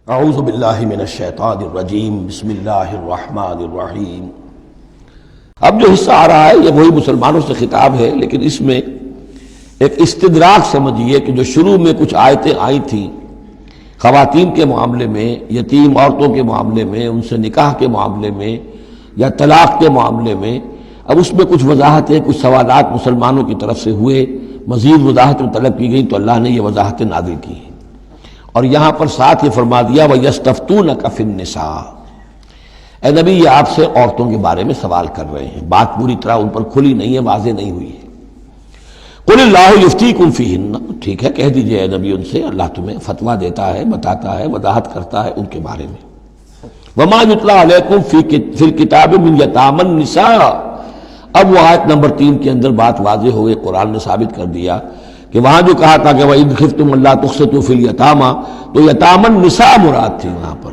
اعوذ باللہ من الشیطان الرجیم بسم اللہ الرحمن الرحیم۔ اب جو حصہ آ رہا ہے یہ وہی مسلمانوں سے خطاب ہے، لیکن اس میں ایک استدراک سمجھیے کہ جو شروع میں کچھ آیتیں آئی تھیں خواتین کے معاملے میں، یتیم عورتوں کے معاملے میں، ان سے نکاح کے معاملے میں یا طلاق کے معاملے میں، اب اس میں کچھ وضاحتیں، کچھ سوالات مسلمانوں کی طرف سے ہوئے، مزید وضاحتیں طلب کی گئیں تو اللہ نے یہ وضاحتیں نازل کی ہیں۔ اور یہاں پر ساتھ یہ فرما دیا وَيَسْتَفْتُونَكَ فِي النِّسَاءِ، اے نبی یہ آپ سے عورتوں کے بارے میں سوال کر رہے ہیں، بات پوری طرح ان پر کھلی نہیں ہے، واضح نہیں ہوئی ہے۔ قُلِ اللَّهُ يُفْتِيكُمْ فِيهِنَّ، ٹھیک ہے کہہ دیجئے اے نبی ان سے، اللہ تمہیں فتویٰ دیتا ہے، بتاتا ہے، وضاحت کرتا ہے ان کے بارے میں۔ وَمَا يُتْلَىٰ عَلَيْكُمْ فِي الْكِتَابِ مِنْ يَتَامَى النِّسَاءِ، اب وہ آیت نمبر 3 کے اندر بات واضح ہو گئی، قرآن نے ثابت کر دیا کہ وہاں جو کہا تھا کہ وَإِنْ خِفْتُمْ أَلَّا تُقْسِطُوا فِي الْيَتَامَى، تو یتامى النساء مراد تھی وہاں پر،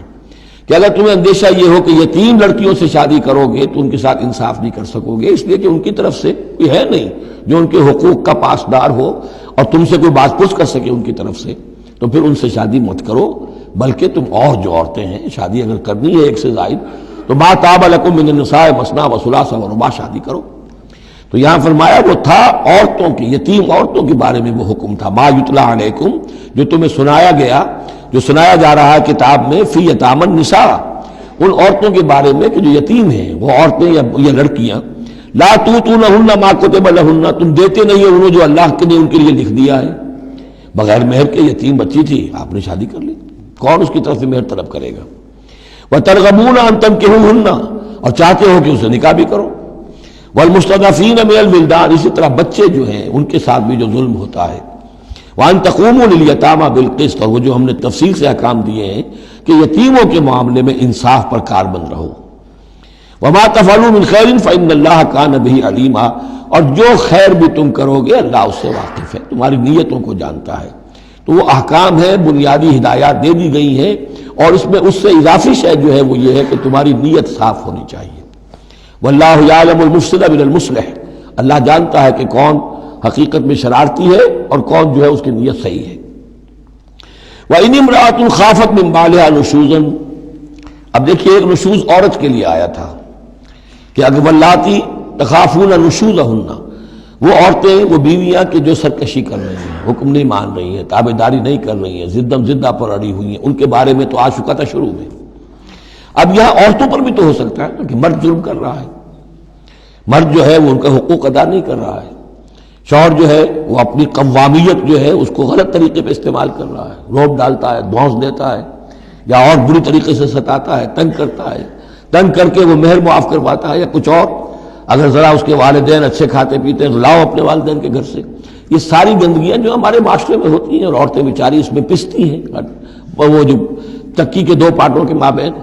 کہ اگر تمہیں اندیشہ یہ ہو کہ یتیم لڑکیوں سے شادی کرو گے تو ان کے ساتھ انصاف نہیں کر سکو گے، اس لیے کہ ان کی طرف سے کوئی ہے نہیں جو ان کے حقوق کا پاسدار ہو اور تم سے کوئی بات پوچھ کر سکے ان کی طرف سے، تو پھر ان سے شادی مت کرو، بلکہ تم اور جو عورتیں ہیں شادی اگر کرنی ہے ایک سے زائد تو مَا طَابَ لَكُم مِّنَ النِّسَاءِ مَثْنَىٰ وَثُلَاثَ وَرُبَاعَ، شادی کرو۔ تو یہاں فرمایا وہ تھا عورتوں کی، یتیم عورتوں کے بارے میں وہ حکم تھا، ما یتلا علیکم، جو تمہیں سنایا گیا، جو سنایا جا رہا ہے کتاب میں، فی یتامى النساء، ان عورتوں کے بارے میں کہ جو یتیم ہیں، وہ عورتیں یا لڑکیاں، لا تؤتونہن ما کتب لہن، تم دیتے نہیں ہو انہیں جو اللہ نے ان کے لیے لکھ دیا ہے، بغیر مہر کے یتیم بچی تھی، آپ نے شادی کر لی، کون اس کی طرف سے مہر طلب کرے گا؟ وترغبون ان تنکحوہن، اور چاہتے ہو کہ اسے نکاح بھی کرو، والمستضعفین من الولدان، اسی طرح بچے جو ہیں ان کے ساتھ بھی جو ظلم ہوتا ہے، وان تقوموا للیتامى بالقسط، اور وہ جو ہم نے تفصیل سے احکام دیے ہیں کہ یتیموں کے معاملے میں انصاف پر کاربند رہو، وما تفعلوا من خیر فإن اللہ کان بہ علیما، اور جو خیر بھی تم کرو گے اللہ اس سے واقف ہے، تمہاری نیتوں کو جانتا ہے۔ تو وہ احکام ہے، بنیادی ہدایات دے دی گئی ہیں، اور اس میں اس سے اضافی شے جو ہے وہ یہ ہے کہ تمہاری نیت صاف ہونی چاہیے۔ واللہ یعلم المفسد من المصلح، اللہ جانتا ہے کہ کون حقیقت میں شرارتی ہے اور کون جو ہے اس کی نیت صحیح ہے۔ وَإِنِ امْرَأَةٌ خَافَتْ مِنْ بَعْلِهَا نُشُوزًا، اب دیکھیے ایک نشوز عورت کے لیے آیا تھا کہ اگر واللاتی تخافون نشوزہن، وہ عورتیں، وہ بیویاں کہ جو سرکشی کر رہی ہیں، حکم نہیں مان رہی ہیں، تابعداری نہیں کر رہی ہیں، زدم زدہ پر اڑی ہوئی ہیں، ان کے بارے میں تو آ چکا تھا شروع میں۔ اب یہاں عورتوں پر بھی تو ہو سکتا ہے کہ مرد ظلم کر رہا ہے، مرد جو ہے وہ ان کا حقوق ادا نہیں کر رہا ہے، شوہر جو ہے وہ اپنی قوامیت جو ہے اس کو غلط طریقے پہ استعمال کر رہا ہے، روب ڈالتا ہے، دھونس دیتا ہے، یا اور بری طریقے سے ستاتا ہے، تنگ کرتا ہے، تنگ کر کے وہ مہر معاف کرواتا ہے یا کچھ اور، اگر ذرا اس کے والدین اچھے کھاتے پیتے ہیں تو لاؤ اپنے والدین کے گھر سے، یہ ساری گندگیاں جو ہمارے معاشرے میں ہوتی ہیں اور عورتیں بیچاری اس میں پستی ہیں، وہ جو چکی کے دو پارٹوں کے مابین۔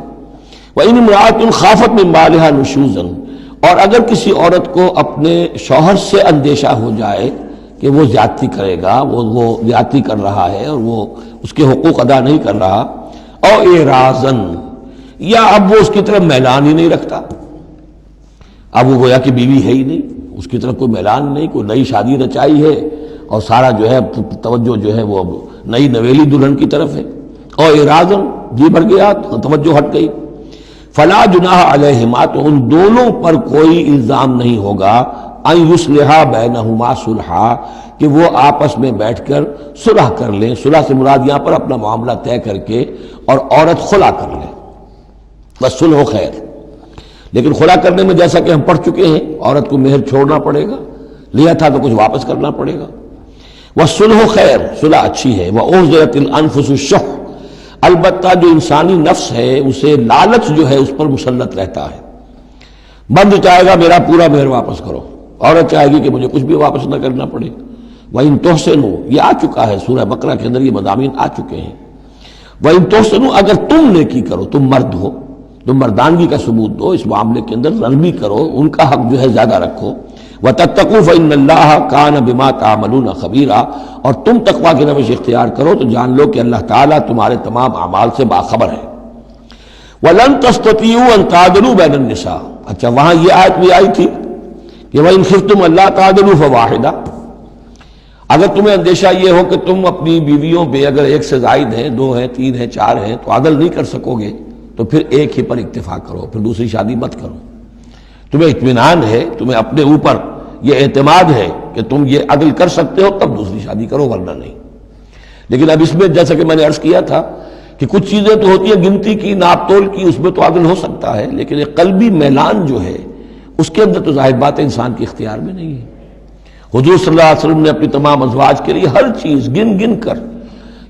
وَإِنِ امْرَأَةٌ خَافَتْ مِنْ بَعْلِهَا نُشُوزًا، اور اگر کسی عورت کو اپنے شوہر سے اندیشہ ہو جائے کہ وہ زیادتی کرے گا، وہ زیادتی کر رہا ہے اور وہ اس کے حقوق ادا نہیں کر رہا، او اعراضاً، یا اب وہ اس کی طرف میلان ہی نہیں رکھتا، اب وہ گویا کہ بیوی ہے ہی نہیں، اس کی طرف کوئی میلان نہیں، کوئی نئی شادی رچائی ہے اور سارا جو ہے توجہ جو ہے وہ نئی نویلی دلہن کی طرف ہے، او اعراضاً، جی بھر گیا، توجہ ہٹ گئی، فلا جناح علیہما، تو ان دونوں پر کوئی الزام نہیں ہوگا، ان یصلحا بینہما صلحا، کہ وہ آپس میں بیٹھ کر صلح کر لیں، صلح سے مراد یہاں پر اپنا معاملہ طے کر کے اور عورت خلا کر لے، بس صلح خیر۔ لیکن خلا کرنے میں جیسا کہ ہم پڑھ چکے ہیں عورت کو مہر چھوڑنا پڑے گا، لیا تھا تو کچھ واپس کرنا پڑے گا، والصلح خیر، صلح اچھی ہے، وأحضرت الانفس الشح، البتہ جو انسانی نفس ہے اسے لالچ جو ہے اس پر مسلط رہتا ہے، مرد چاہے گا میرا پورا مہر واپس کرو، عورت چاہے گی کہ مجھے کچھ بھی واپس نہ کرنا پڑے۔ وَإِن تُحْسِنُوا، یہ آ چکا ہے سورہ بقرہ کے اندر، یہ مضامین آ چکے ہیں۔ وَإِن تُحْسِنُوا، اگر تم نیکی کرو، تم مرد ہو، تم مردانگی کا ثبوت دو، اس معاملے کے اندر نرمی کرو، ان کا حق جو ہے زیادہ رکھو، وَتَتَّقُوا فَإِنَّ اللَّهَ كَانَ بِمَا تَعْمَلُونَ خَبِيرًا، اور تم تقویٰ کی روش اختیار کرو تو جان لو کہ اللہ تعالیٰ تمہارے تمام اعمال سے باخبر ہے۔ وَلَن تَسْتَطِيعُوا أَن تَعْدِلُوا بَيْنَ النِّسَاءِ، اچھا وہاں یہ آیت بھی آئی تھی کہ وَإِنْ خِفْتُمْ أَلَّا تَعْدِلُوا فَوَاحِدَةً، اگر تمہیں اندیشہ یہ ہو کہ تم اپنی بیویوں پہ اگر ایک سے زائد ہیں، 2 ہیں، 3 ہیں، 4 ہیں، تو عدل نہیں کر سکو گے، تو پھر ایک ہی پر اکتفا کرو، پھر دوسری شادی مت کرو۔ تمہیں اطمینان ہے، تمہیں اپنے اوپر یہ اعتماد ہے کہ تم یہ عدل کر سکتے ہو، تب دوسری شادی کرو، ورنہ نہیں۔ لیکن اب اس میں جیسا کہ میں نے عرض کیا تھا کہ کچھ چیزیں تو ہوتی ہیں گنتی کی، ناپ تول کی، اس میں تو عدل ہو سکتا ہے، لیکن ایک قلبی میلان جو ہے اس کے اندر تو ظاہر بات ہے انسان کے اختیار میں نہیں ہے۔ حضور صلی اللہ علیہ وسلم نے اپنی تمام ازواج کے لیے ہر چیز گن گن کر،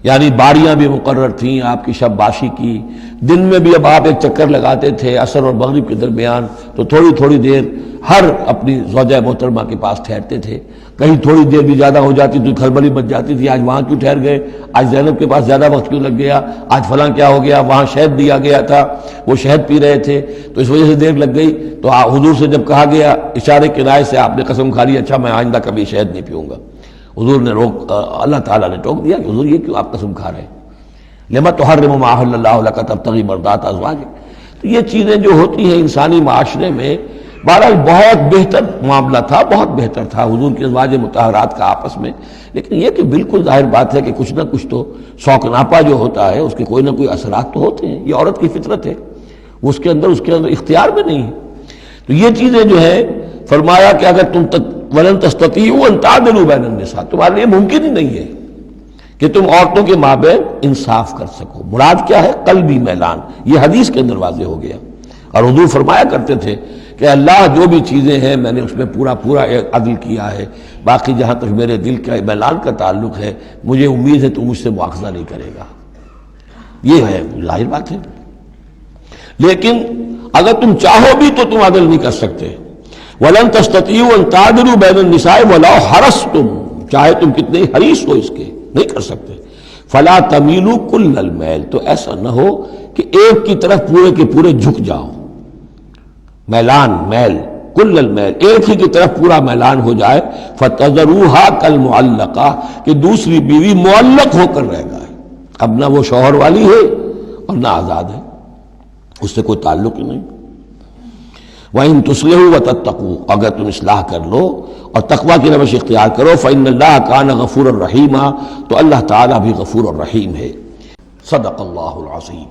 یعنی باریاں بھی مقرر تھیں آپ کی شب باشی کی، دن میں بھی اب آپ ایک چکر لگاتے تھے عصر اور مغرب کے درمیان، تو تھوڑی تھوڑی دیر ہر اپنی زوجہ محترمہ کے پاس ٹھہرتے تھے، کہیں تھوڑی دیر بھی زیادہ ہو جاتی تو کھلبلی مچ جاتی تھی، آج وہاں کیوں ٹھہر گئے، آج زینب کے پاس زیادہ وقت کیوں لگ گیا، آج فلاں کیا ہو گیا، وہاں شہد دیا گیا تھا وہ شہد پی رہے تھے تو اس وجہ سے دیر لگ گئی۔ تو حضور سے جب کہا گیا اشارے کنائے سے آپ نے قسم کھا لی اچھا میں آئندہ کبھی شہد نہیں پیوں گا، حضور نے اللہ تعالیٰ نے ٹوک دیا کہ حضور یہ کیوں آپ قسم کھا رہے ہیں، لما تحرم ما احل اللہ لک تبتغی مرضات ازواجک۔ تو یہ چیزیں جو ہوتی ہیں انسانی معاشرے میں، بہرحال بہت بہتر معاملہ تھا، بہت بہتر تھا حضور کی ازواج مطہرات کا آپس میں، لیکن یہ کہ بالکل ظاہر بات ہے کہ کچھ نہ کچھ تو شوق ناپا جو ہوتا ہے اس کے کوئی نہ کوئی اثرات تو ہوتے ہیں، یہ عورت کی فطرت ہے، اس کے اندر اختیار میں نہیں ہے۔ تو یہ چیزیں جو ہے فرمایا کہ اگر تم ولن تستطیعوا ان تعدلوا بین النساء، تمہارے لیے ممکن ہی نہیں ہے کہ تم عورتوں کے مابین انصاف کر سکو۔ مراد کیا ہے؟ قلبی میلان، یہ حدیث کے اندر واضح ہو گیا۔ اور حضور فرمایا کرتے تھے کہ اللہ جو بھی چیزیں ہیں میں نے اس میں پورا عدل کیا ہے، باقی جہاں تک میرے دل کا میلان کا تعلق ہے مجھے امید ہے تو مجھ سے مواخذہ نہیں کرے گا، یہ ہے ظاہر بات ہے۔ لیکن اگر تم چاہو بھی تو تم عدل نہیں کر سکتے۔ وَلَن تَسْتَطِيعُوا أَن تَعْدِلُوا بَيْنَ النِّسَاءِ وَلَوْ حَرَصْتُمْ، چاہے تم کتنے حریص ہو اس کے، نہیں کر سکتے۔ فَلَا تَمِيلُوا كُلَّ الْمَيْلِ، تو ایسا نہ ہو کہ ایک کی طرف پورے کے پورے جھک جاؤ، میلان میل، کل المیل، ایک ہی کی طرف پورا میلان ہو جائے، فَتَذَرُوهَا كَالْمُعَلَّقَةِ، کہ دوسری بیوی معلق ہو کر رہ جائے، اب نہ وہ شوہر والی ہے اور نہ آزاد ہے، اس سے کوئی تعلق ہی نہیں۔ وَإِن تُصْلِحُوا وَتَتَّقُوا، اگر تم اصلاح کر لو اور تقوی کی روش اختیار کرو، فَإِنَّ اللَّهَ كَانَ غَفُورًا رَحِيمًا، تو اللہ تعالیٰ بھی غفور الرحیم ہے۔ صدق اللہ العظیم۔